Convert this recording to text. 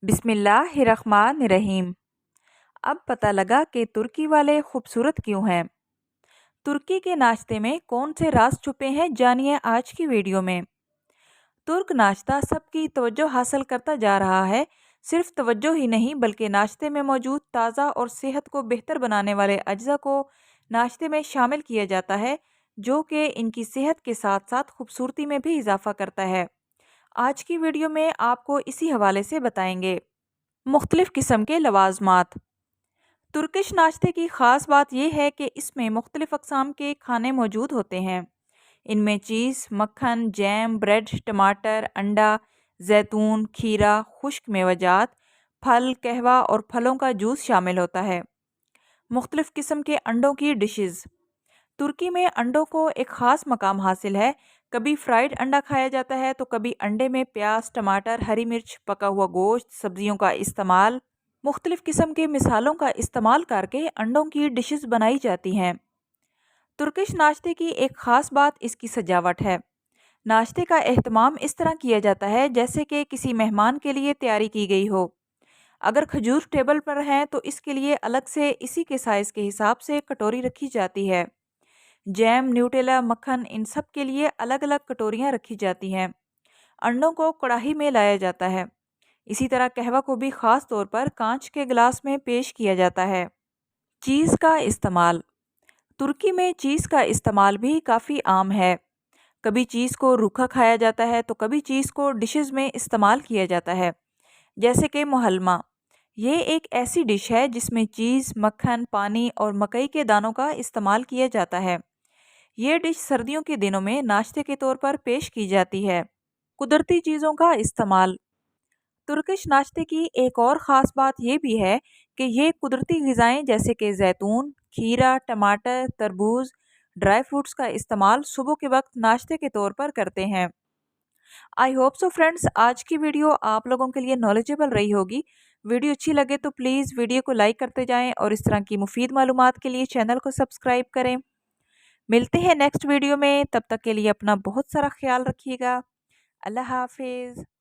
بسم اللہ الرحمن الرحیم۔ اب پتہ لگا کہ ترکی والے خوبصورت کیوں ہیں۔ ترکی کے ناشتے میں کون سے راز چھپے ہیں، جانیے آج کی ویڈیو میں۔ ترک ناشتہ سب کی توجہ حاصل کرتا جا رہا ہے۔ صرف توجہ ہی نہیں بلکہ ناشتے میں موجود تازہ اور صحت کو بہتر بنانے والے اجزاء کو ناشتے میں شامل کیا جاتا ہے، جو کہ ان کی صحت کے ساتھ ساتھ خوبصورتی میں بھی اضافہ کرتا ہے۔ آج کی ویڈیو میں آپ کو اسی حوالے سے بتائیں گے۔ مختلف قسم کے لوازمات۔ ترکش ناشتے کی خاص بات یہ ہے کہ اس میں مختلف اقسام کے کھانے موجود ہوتے ہیں۔ ان میں چیز، مکھن، جیم، بریڈ، ٹماٹر، انڈا، زیتون، کھیرا، خشک میوہ جات، پھل، قہوہ اور پھلوں کا جوس شامل ہوتا ہے۔ مختلف قسم کے انڈوں کی ڈشز۔ ترکی میں انڈوں کو ایک خاص مقام حاصل ہے۔ کبھی فرائیڈ انڈا کھایا جاتا ہے تو کبھی انڈے میں پیاز، ٹماٹر، ہری مرچ، پکا ہوا گوشت، سبزیوں کا استعمال، مختلف قسم کے مصالحوں کا استعمال کر کے انڈوں کی ڈشز بنائی جاتی ہیں۔ ترکش ناشتے کی ایک خاص بات اس کی سجاوٹ ہے۔ ناشتے کا اہتمام اس طرح کیا جاتا ہے جیسے کہ کسی مہمان کے لیے تیاری کی گئی ہو۔ اگر کھجور ٹیبل پر ہیں تو اس کے لیے الگ سے اسی کے سائز کے حساب سے کٹوری رکھی جاتی ہے۔ جیم، نیوٹیلا، مکھن، ان سب کے لیے الگ الگ کٹوریاں رکھی جاتی ہیں۔ انڈوں کو کڑاہی میں لایا جاتا ہے۔ اسی طرح قہوہ کو بھی خاص طور پر کانچ کے گلاس میں پیش کیا جاتا ہے۔ چیز کا استعمال۔ ترکی میں چیز کا استعمال بھی کافی عام ہے۔ کبھی چیز کو روکھا کھایا جاتا ہے تو کبھی چیز کو ڈشز میں استعمال کیا جاتا ہے، جیسے کہ مہلمہ۔ یہ ایک ایسی ڈش ہے جس میں چیز، مکھن، پانی اور مکئی کے دانوں کا استعمال کیا جاتا ہے۔ یہ ڈش سردیوں کے دنوں میں ناشتے کے طور پر پیش کی جاتی ہے۔ قدرتی چیزوں کا استعمال۔ ترکش ناشتے کی ایک اور خاص بات یہ بھی ہے کہ یہ قدرتی غذائیں جیسے کہ زیتون، کھیرا، ٹماٹر، تربوز، ڈرائی فروٹس کا استعمال صبح کے وقت ناشتے کے طور پر کرتے ہیں۔ آئی ہوپ سو فرینڈز، آج کی ویڈیو آپ لوگوں کے لیے نالجبل رہی ہوگی۔ ویڈیو اچھی لگے تو پلیز ویڈیو کو لائک کرتے جائیں اور اس طرح کی مفید معلومات کے لیے چینل کو سبسکرائب کریں۔ ملتے ہیں نیکسٹ ویڈیو میں، تب تک کے لیے اپنا بہت سارا خیال رکھیے گا۔ اللہ حافظ۔